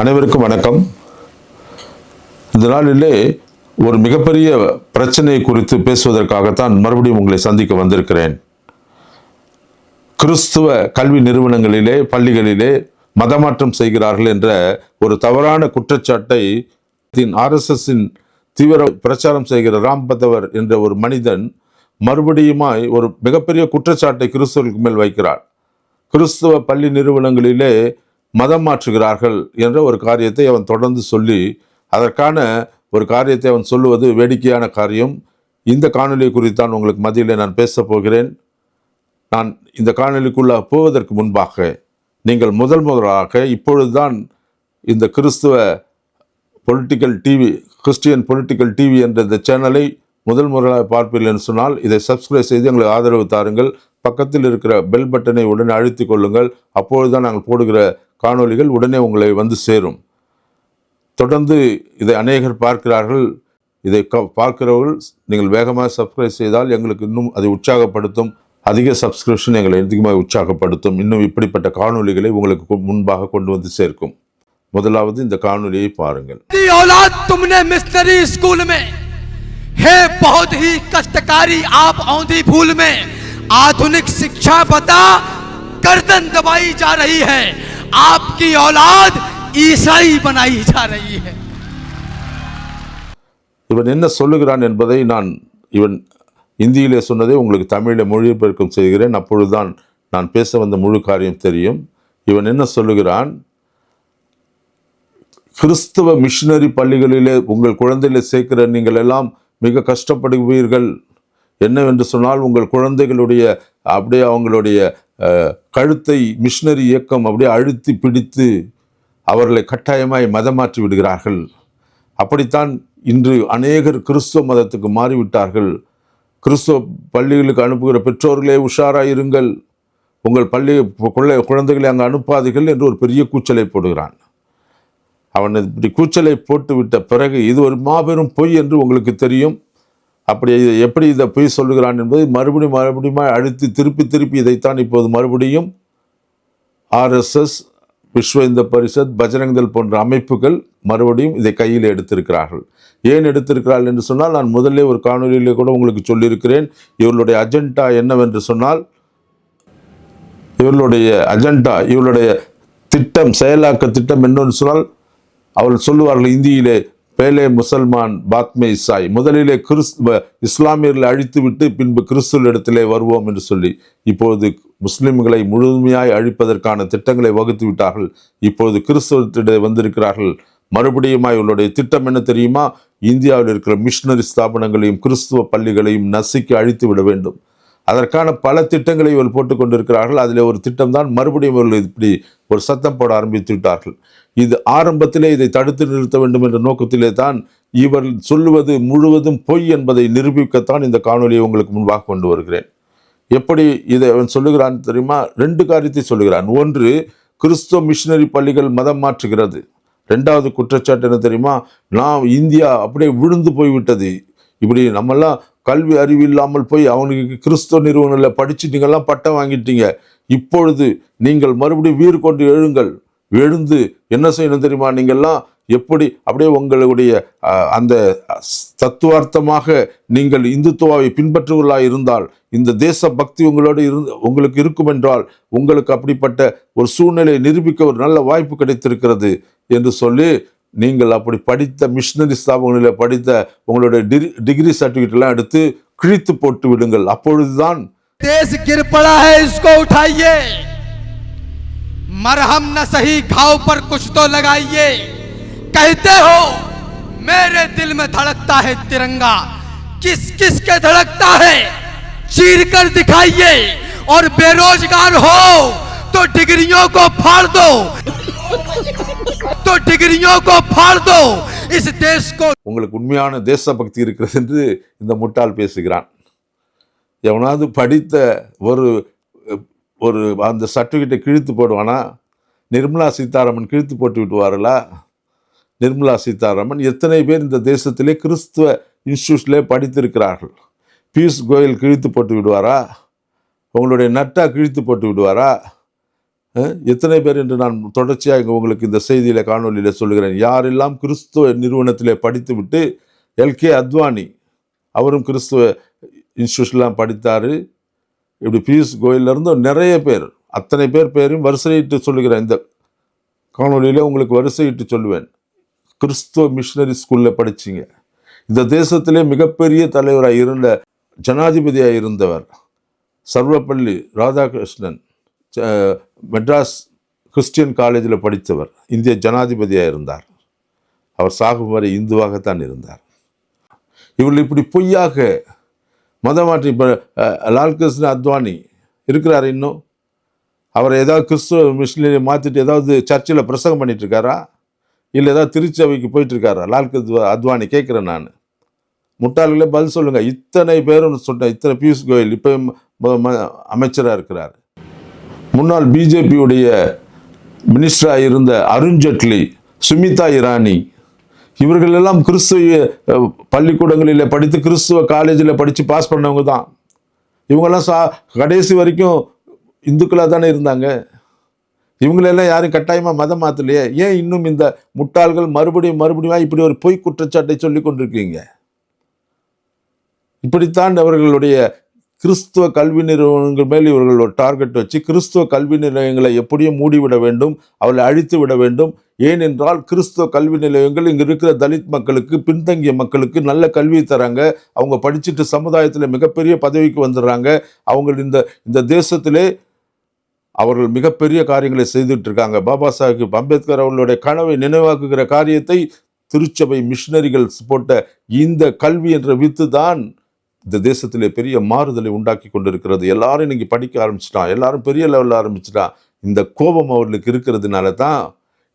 அனைவருக்கும் வணக்கம். இந்த நாளிலே ஒரு மிகப்பெரிய பிரச்சனை குறித்து பேசுவதற்காகத்தான் மறுபடியும் உங்களை சந்திக்க வந்திருக்கிறேன். கிறிஸ்துவ கல்வி நிறுவனங்களிலே, பள்ளிகளிலே மதமாற்றம் செய்கிறார்கள் என்ற ஒரு தவறான குற்றச்சாட்டை RSSின் தீவிர பிரச்சாரம் செய்கிற ராம்பதவர் என்ற ஒரு மனிதன் மறுபடியுமாய் ஒரு மிகப்பெரிய குற்றச்சாட்டை கிறிஸ்தவர்களுக்கு மேல் வைக்கிறார். கிறிஸ்துவ பள்ளி நிறுவனங்களிலே மதம் மாற்றுகிறார்கள் என்ற ஒரு காரியத்தை அவன் தொடர்ந்து சொல்லி, அதற்கான ஒரு காரியத்தை அவன் சொல்லுவது வேடிக்கையான காரியம். இந்த காணொலி குறித்தான் உங்களுக்கு மத்தியிலே நான் பேசப் போகிறேன். நான் இந்த காணொலிக்குள்ள போவதற்கு முன்பாக நீங்கள் முதலாக இப்பொழுதுதான் இந்த கிறிஸ்டியன் பொலிட்டிக்கல் டிவி என்ற இந்த சேனலை முதல் முறையாக பார்ப்பீர்கள் என்று சொன்னால் இதை சப்ஸ்கிரைப் செய்து எங்களுக்கு ஆதரவு தாருங்கள். பக்கத்தில் இருக்கிற பெல் பட்டனை உடனே அழுத்திக் கொள்ளுங்கள். அப்பொழுதுதான் நாங்கள் போடுகிற காணொலிகள் உடனே உங்களை வந்து சேரும். தொடர்ந்து இதை அநேகர் பார்க்கிறார்கள். இதை பார்க்கிறவர்கள் நீங்கள் வேகமாக சப்ஸ்கிரைப் செய்தால் எங்களுக்கு இன்னும் அதை உற்சாகப்படுத்தும். அதிக சப்ஸ்கிரிப்ஷன் எங்களை அதிகமாக உற்சாகப்படுத்தும். இன்னும் இப்படிப்பட்ட காணொலிகளை உங்களுக்கு முன்பாக கொண்டு வந்து சேர்க்கும். முதலாவது இந்த காணொலியை பாருங்கள். बहुत ही कष्टकारी आप औंधी भूल में आधुनिक शिक्षा बता गर्दन दबाई जा रही है. आपकी औलाद ईसाई बनाई जा रही है. இவன் என்ன சொல்லுகிறான் என்பதை இவன் இந்தியிலே சொன்னதை உங்களுக்கு தமிழிலே மொழிபெயர்க்கும் செய்கிறேன். அப்பொழுதுதான் நான் பேச வந்த முழு காரியம் தெரியும். இவன் என்ன சொல்லுகிறான்? கிறிஸ்தவ மிஷினரி பள்ளிகளிலே உங்கள் குழந்தைகளை சேர்க்கிற நீங்கள் எல்லாம் மிக கஷ்டப்படுவீர்கள். என்னவென்று சொன்னால், உங்கள் குழந்தைகளுடைய அப்படியே அவங்களுடைய கழுத்தை மிஷினரி இயக்கம் அப்படியே அழுத்தி பிடித்து அவர்களை கட்டாயமாய் மதமாற்றி விடுகிறார்கள். அப்படித்தான் இன்று அநேகர் கிறிஸ்துவ மதத்துக்கு மாறிவிட்டார்கள். கிறிஸ்துவ பள்ளிகளுக்கு அனுப்புகிற பெற்றோர்களே உஷாராயிருங்கள், உங்கள் குழந்தைகளை அங்கே அனுப்பாதீர்கள் என்று ஒரு பெரிய கூச்சலை போடுகிறான். அவன் இப்படி கூச்சலை போட்டு விட்ட பிறகு இது ஒரு மாபெரும் பொய் என்று உங்களுக்கு தெரியும். அப்படி எப்படி இதை பொய் சொல்லுகிறான் என்பதை மறுபடியும் அழுத்தி திருப்பி இதைத்தான் இப்போது மறுபடியும் RSS, விஸ்வ இந்து பரிஷத், பஜரங் தள் போன்ற அமைப்புகள் மறுபடியும் இதை கையில் எடுத்திருக்கிறார்கள். ஏன் எடுத்திருக்கிறார்கள் என்று சொன்னால், நான் முதல்ல ஒரு காணொலியிலே கூட உங்களுக்கு சொல்லியிருக்கிறேன். இவர்களுடைய அஜெண்டா என்னவென்று சொன்னால், இவர்களுடைய திட்டம், செயலாக்க திட்டம் என்னன்னு சொன்னால், அவர்கள் சொல்லுவார்கள் இந்தியிலே, பேலே முசல்மான் பாத்மே இசாய், முதலிலே இஸ்லாமியர்களை அழித்துவிட்டு பின்பு கிறிஸ்துவ இடத்திலே வருவோம் என்று சொல்லி இப்பொழுது முஸ்லிம்களை முழுமையாய் அழிப்பதற்கான திட்டங்களை வகுத்து விட்டார்கள். இப்பொழுது கிறிஸ்துவத்திலே வந்திருக்கிறார்கள். மறுபடியும் இவர்களுடைய திட்டம் என்ன தெரியுமா? இந்தியாவில் இருக்கிற மிஷினரி ஸ்தாபனங்களையும் கிறிஸ்துவ பள்ளிகளையும் நசுக்கி அழித்து விட வேண்டும். அதற்கான பல திட்டங்களை இவர்கள் போட்டுக் கொண்டிருக்கிறார்கள். அதில் ஒரு திட்டம் தான் மறுபடியும் இவர்கள் இப்படி ஒரு சத்தம் போட ஆரம்பித்து விட்டார்கள். இது ஆரம்பத்திலே இதை தடுத்து நிறுத்த வேண்டும் என்ற நோக்கத்திலே தான் இவர்கள் சொல்லுவது முழுவதும் பொய் என்பதை நிரூபிக்கத்தான் இந்த காணொலியை உங்களுக்கு முன்பாக கொண்டு வருகிறேன். எப்படி இதை அவன் சொல்லுகிறான் தெரியுமா? 2 காரியத்தை சொல்லுகிறான். ஒன்று, கிறிஸ்துவ மிஷினரி பள்ளிகள் மதம் மாற்றுகிறது. 2வது குற்றச்சாட்டு என்ன தெரியுமா? இந்தியா அப்படியே விழுந்து போய்விட்டது. இப்படி நம்மெல்லாம் கல்வி அறிவு இல்லாமல் போய் அவனுக்கு கிறிஸ்துவ நிறுவனங்களில் படிச்சு நீங்கள்லாம் பட்டம் வாங்கிட்டீங்க. இப்பொழுது நீங்கள் மறுபடியும் வீறு கொண்டு எழுந்து என்ன செய்யணும் தெரியுமா? நீங்கள்லாம் எப்படி அப்படியே உங்களுடைய அந்த தத்துவார்த்தமாக நீங்கள் இந்துத்துவாவை பின்பற்றுவர்களாக இருந்தால், இந்த தேச பக்தி உங்களுக்கு இருக்கும் என்றால், உங்களுக்கு அப்படிப்பட்ட ஒரு சூழ்நிலையை நிரூபிக்க ஒரு நல்ல வாய்ப்பு கிடைத்திருக்கிறது என்று சொல்லி, நீங்கள் அப்படி படித்த மிஷினரி ஸ்தாபனங்களில் படித்த உங்களுடைய டிகிரி சர்டிஃபிகேட் எல்லாம் எடுத்து கிழித்து போட்டு விடுங்கள். அப்பொழுதுதான் देश गिर पड़ा है, इसको उठाइए, मरहम न सही घाव पर कुछ तो लगाइए. कहते हो मेरे दिल में धड़कता है तिरंगा, किस किस के धड़कता है चीर कर दिखाइए. और बेरोजगार हो तो डिग्रियों को फाड़ दो, इस देश को. உங்களுக்கு உண்மையான தேசபக்தி இருக்கிறது என்று இந்த முட்டாள் பேசுகிறான். எவனாவது படித்த ஒரு அந்த சர்டிஃபிகேட்டை கிழித்து போடுவானா? நிர்மலா சீதாராமன் கிழித்து போட்டு விட்டுவார்களா? நிர்மலா சீதாராமன் எத்தனை பேர் இந்த தேசத்திலே கிறிஸ்துவ இன்ஸ்டியூஷன்லே படித்திருக்கிறார்கள்? பியூஷ் கோயல் கிழித்து போட்டு விடுவாரா? உங்களுடைய நட்டா கிழித்து போட்டு விடுவாரா? எத்தனை பேர் என்று நான் தொடர்ச்சியாக உங்களுக்கு இந்த செய்தியில் காணொலியில் சொல்லுகிறேன். யாரெல்லாம் கிறிஸ்துவ நிறுவனத்திலே படித்து விட்டு எல்கே அத்வானி அவரும் கிறிஸ்துவ இன்ஸ்டியூஷன்லாம் படித்தார். இப்படி பியூஷ் கோயல்லேருந்து நிறைய பேர், அத்தனை பேரையும் வரிசையிட்டு சொல்லுகிறேன். இந்த காணொலியில் உங்களுக்கு வரிசையிட்டு சொல்லுவேன். கிறிஸ்துவ மிஷனரி ஸ்கூலில் படிச்சிங்க. இந்த தேசத்திலே மிகப்பெரிய தலைவராக இருந்த ஜனாதிபதியாக இருந்தவர் சர்வப்பள்ளி ராதாகிருஷ்ணன், மெட்ராஸ் கிறிஸ்டியன் காலேஜில் படித்தவர், இந்திய ஜனாதிபதியாக இருந்தார். அவர் சாகும் வரை இந்துவாகத்தான் இருந்தார். இவர்கள் இப்படி பொய்யாக மதமாற்றி, இப்போ லால்கிருஷ்ண அத்வானி இருக்கிறார் இன்னும், அவர் ஏதாவது கிறிஸ்துவ மிஷினரி மாற்றிட்டு ஏதாவது சர்ச்சில் பிரசங்கம் பண்ணிட்டு இருக்காரா, இல்லை ஏதாவது திருச்சபைக்கு போயிட்டு இருக்காரா லால்கிருஷ்ண அத்வானி? கேட்குறேன் நான். முட்டாள்களே பதில் சொல்லுங்க. இத்தனை பேரும் சொன்ன, இத்தனை பியூஷ் கோயல் இப்போ அமைச்சராக இருக்கிறார். முன்னாள் பிஜேபியுடைய மினிஸ்டராக இருந்த அருண்ஜேட்லி, சுமிதா இரானி, இவர்கள் எல்லாம் கிறிஸ்துவ பள்ளிக்கூடங்களில் படித்து கிறிஸ்துவ காலேஜில் படித்து பாஸ் பண்ணவங்க தான். இவங்கெல்லாம் கடைசி வரைக்கும் இந்துக்களாக தானே இருந்தாங்க. இவங்களெல்லாம் யாரும் கட்டாயமாக மதம் மாற்றலையே. ஏன் இன்னும் இந்த முட்டாள்கள் மறுபடியும் இப்படி ஒரு பொய் குற்றச்சாட்டை சொல்லி கொண்டிருக்கீங்க? இப்படித்தான் அவர்களுடைய கிறிஸ்துவ கல்வி நிறுவனங்கள் மேல் இவர்கள் ஒரு டார்கெட் வச்சு கிறிஸ்துவ கல்வி நிலையங்களை எப்படியும் மூடிவிட வேண்டும், அவளை அழித்து விட வேண்டும். ஏனென்றால் கிறிஸ்துவ கல்வி நிலையங்கள் இங்கே இருக்கிற தலித் மக்களுக்கு, பின்தங்கிய மக்களுக்கு நல்ல கல்வி தராங்க. அவங்க படிச்சுட்டு சமுதாயத்தில் மிகப்பெரிய பதவிக்கு வந்துடுறாங்க. அவங்க இந்த தேசத்திலே அவர்கள் மிகப்பெரிய காரியங்களை செய்துட்டு இருக்காங்க. பாபா சாஹிப் அம்பேத்கர் அவர்களுடைய கனவை நினைவாக்குகிற காரியத்தை திருச்சபை மிஷினரிகள் போட்ட இந்த கல்வி என்ற வித்து தான் இந்த தேசத்திலே பெரிய மாறுதலை உண்டாக்கி கொண்டிருக்கிறது. எல்லாரும் இன்னைக்கு படிக்க ஆரம்பிச்சிட்டான், எல்லாரும் பெரிய லெவலில் ஆரம்பிச்சிட்டான். இந்த கோபம் அவர்களுக்கு இருக்கிறதுனால தான்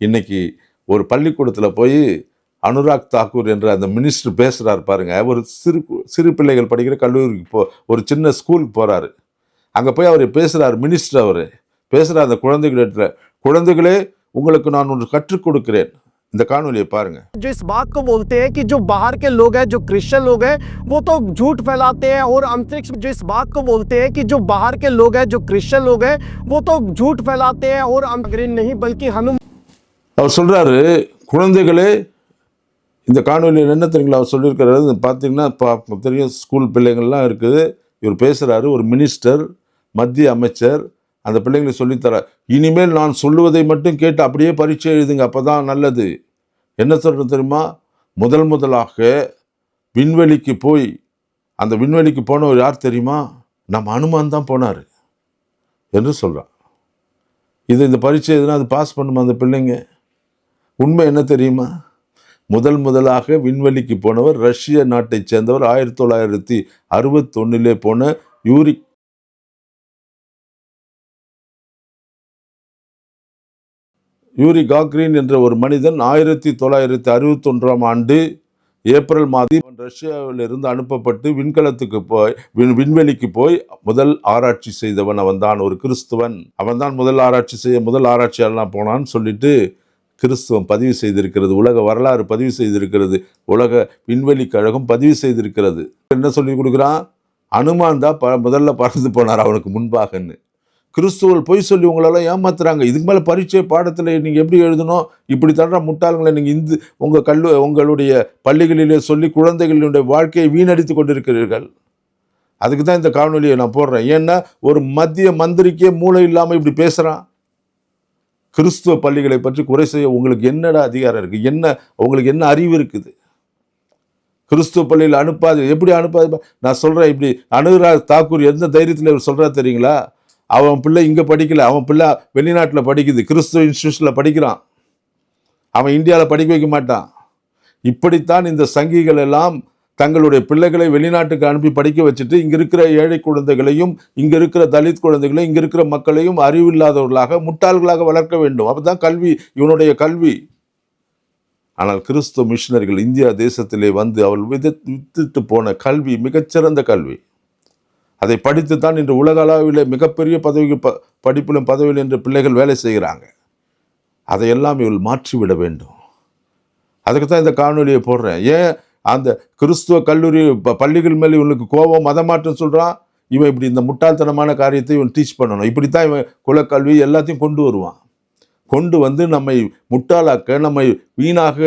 இன்னைக்கு ஒரு பள்ளிக்கூடத்தில் போய் அனுராக் தாக்கூர் என்ற அந்த மினிஸ்டர் பேசுகிறார் பாருங்க. ஒரு சிறு பிள்ளைகள் படிக்கிற கல்லூரிக்கு ஒரு சின்ன ஸ்கூலுக்கு போகிறாரு. அங்கே போய் அவர் பேசுகிறார், மினிஸ்டர் அவர் பேசுகிறார் அந்த குழந்தைகளிடத்துல, குழந்தைகளே உங்களுக்கு நான் ஒன்று கற்றுக் கொடுக்கிறேன். இந்த காணொலியை பாருங்க. जो इस बात को बोलते हैं कि जो बाहर के लोग हैं, जो क्रिश्चियन लोग हैं, वो तो झूठ फैलाते हैं और अंतरिक्ष, जो इस बात को बोलते हैं कि जो बाहर के लोग हैं, जो क्रिश्चियन लोग हैं, वो तो झूठ फैलाते हैं और अंग्रेज नहीं बल्कि हनुमान। அவர் சொல்றாரு, குழந்தைகளே, இந்த காணொலியில் என்ன தெரியுங்களா அவர் சொல்லியிருக்கிறாரு பார்த்தீங்கன்னா தெரியும், ஸ்கூல் பிள்ளைங்கள்லாம் இருக்குது. இவர் பேசுகிறாரு, ஒரு மினிஸ்டர், மத்திய அமைச்சர், அந்த பிள்ளைங்களை சொல்லித்தரார். இனிமேல் நான் சொல்லுவதை மட்டும் கேட்டு அப்படியே பரீட்சை எழுதுங்க, அப்போ தான் நல்லது. என்ன சொல்கிறது தெரியுமா? முதலாக விண்வெளிக்கு போய், அந்த விண்வெளிக்கு போனவர் யார் தெரியுமா? நம்ம அனுமான் தான் போனார் என்று சொல்கிறான். இந்த பரீட்சை எதுனா அது பாஸ் பண்ணுமா அந்த பிள்ளைங்க? உண்மை என்ன தெரியுமா? முதலாக விண்வெளிக்கு போனவர் ரஷ்ய நாட்டை சேர்ந்தவர். 1961 போன யூரி காக்ரின் என்ற ஒரு மனிதன் 1961 ஆண்டு ஏப்ரல் மாதம் ரஷ்யாவிலிருந்து அனுப்பப்பட்டு விண்வெளிக்கு போய் முதல் ஆராய்ச்சி செய்தவன் அவன்தான். ஒரு கிறிஸ்துவன். அவன்தான் முதல் ஆராய்ச்சியாளர்லாம் போனான்னு சொல்லிட்டு கிறிஸ்துவம் பதிவு செய்திருக்கிறது, உலக வரலாறு பதிவு செய்திருக்கிறது, உலக விண்வெளி கழகம் பதிவு செய்திருக்கிறது. என்ன சொல்லி கொடுக்குறான்? அனுமான் தான் முதல்ல பறந்து போனார் அவனுக்கு முன்பாகன்னு. கிறிஸ்துவல் பொய் சொல்லி உங்களெல்லாம் ஏமாத்துறாங்க. இதுக்கு மேலே பரீட்சை பாடத்தில் நீங்கள் எப்படி எழுதணும்? இப்படி தர்ற முட்டாள்களை நீங்கள் உங்களுடைய பள்ளிகளிலே சொல்லி குழந்தைகளுடைய வாழ்க்கையை வீணடித்து கொண்டிருக்கிறீர்கள். அதுக்கு தான் இந்த காணொலியை நான் போடுறேன். ஏன்னா ஒரு மத்திய மந்திரிக்கே மூளை இல்லாமல் இப்படி பேசுகிறான். கிறிஸ்துவ பள்ளிகளை பற்றி குறை செய்ய உங்களுக்கு என்னடா அதிகாரம் இருக்குது? உங்களுக்கு என்ன அறிவு இருக்குது? கிறிஸ்துவ பள்ளியில் அனுப்பாது. எப்படி அனுப்பாது? நான் சொல்கிறேன், இப்படி அனுராக் தாக்கூர் எந்த தைரியத்தில் இவர் சொல்கிறா தெரியுங்களா? அவன் பிள்ளை இங்கே படிக்கல, அவன் பிள்ளை வெளிநாட்டில் படிக்குது, கிறிஸ்துவ இன்ஸ்டியூஷனில் படிக்கிறான். அவன் இந்தியாவில் படிக்க வைக்க மாட்டான். இப்படித்தான் இந்த சங்கிகள் எல்லாம் தங்களுடைய பிள்ளைகளை வெளிநாட்டுக்கு அனுப்பி படிக்க வச்சுட்டு இங்கே இருக்கிற ஏழை குழந்தைகளையும், இங்கே இருக்கிற தலித் குழந்தைகளையும், இங்கே இருக்கிற மக்களையும் அறிவில்லாதவர்களாக, முட்டாள்களாக வளர்க்க வேண்டும். அப்போதான் கல்வி, இவனுடைய கல்வி. ஆனால் கிறிஸ்துவ மிஷினரிகள் இந்தியா தேசத்திலே வந்து அவள் வித்துட்டு போன கல்வி மிகச்சிறந்த கல்வி. அதை படித்து தான் இன்று உலக அளவில் மிகப்பெரிய படிப்பிலும் பதவியில் என்று பிள்ளைகள் வேலை செய்கிறாங்க. அதையெல்லாம் இவள் மாற்றிவிட வேண்டும். அதுக்கு தான் இந்த காணொலியை போடுறேன். ஏன் அந்த கிறிஸ்துவ கல்லூரி பள்ளிகள் மேலே இவனுக்கு கோபம், மதமாற்றம் சொல்கிறான்? இவன் இப்படி இந்த முட்டாள்தனமான காரியத்தை இவன் டீச் பண்ணணும், இப்படித்தான் இவன் குலக்கல்வி எல்லாத்தையும் கொண்டு வருவான். கொண்டு வந்து நம்மை முட்டாளாக்க, நம்மை வீணாக,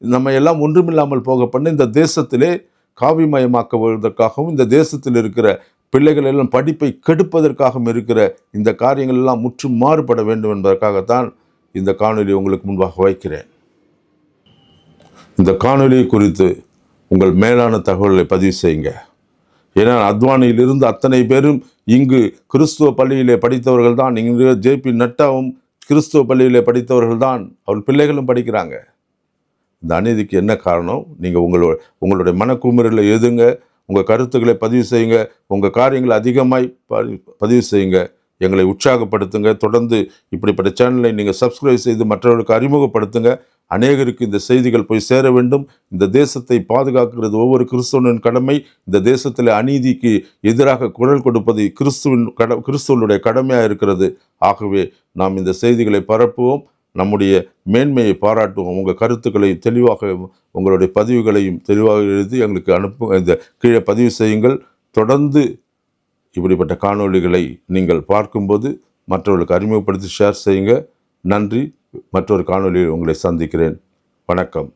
நம்ம எல்லாம் ஒன்றுமில்லாமல் போக பண்ண இந்த தேசத்திலே காவிமயமாக்குவதற்காகவும் இந்த தேசத்தில் இருக்கிற பிள்ளைகள் எல்லாம் படிப்பை கெடுப்பதற்காகவும் இருக்கிற இந்த காரியங்கள் எல்லாம் முற்றும் மாறுபட வேண்டும் என்பதற்காகத்தான் இந்த காணொலி உங்களுக்கு முன்பாக வைக்கிறேன். இந்த காணொலி குறித்து உங்கள் மேலான தகவல்களை பதிவு செய்யுங்க. ஏன்னா அத்வானியிலிருந்து அத்தனை பேரும் இங்கு கிறிஸ்துவ பள்ளியிலே படித்தவர்கள் தான். இங்கு ஜேபி நட்டாவும் கிறிஸ்துவ பள்ளியிலே படித்தவர்கள் தான், அவர் பிள்ளைகளும் படிக்கிறாங்க. இந்த அநீதிக்கு என்ன காரணம்? நீங்கள் உங்களுடைய மனக்குமுறலை எதுங்க, உங்கள் கருத்துக்களை பதிவு செய்யுங்க, உங்கள் காரியங்களை அதிகமாய் பதிவு செய்யுங்க, எங்களை உற்சாகப்படுத்துங்க. தொடர்ந்து இப்படிப்பட்ட சேனலை நீங்கள் சப்ஸ்கிரைப் செய்து மற்றவர்களுக்கு அறிமுகப்படுத்துங்க. அநேகருக்கு இந்த செய்திகள் போய் சேர வேண்டும். இந்த தேசத்தை பாதுகாக்கிறது ஒவ்வொரு கிறிஸ்துவனின் கடமை. இந்த தேசத்தில் அநீதிக்கு எதிராக குரல் கொடுப்பது கிறிஸ்துவனுடைய கடமையாக இருக்கிறது. ஆகவே நாம் இந்த செய்திகளை பரப்புவோம், நம்முடைய மேன்மையை பாராட்டுவோம். உங்கள் கருத்துக்களை தெளிவாக, உங்களுடைய பதிவுகளையும் தெளிவாக எழுதி எங்களுக்கு இந்த கீழே பதிவு செய்யுங்கள். தொடர்ந்து இப்படிப்பட்ட காணொளிகளை நீங்கள் பார்க்கும்போது மற்றவர்களுக்கு அறிமுகப்படுத்தி ஷேர் செய்யுங்க. நன்றி. மற்றொரு காணொளியில் உங்களை சந்திக்கிறேன். வணக்கம்.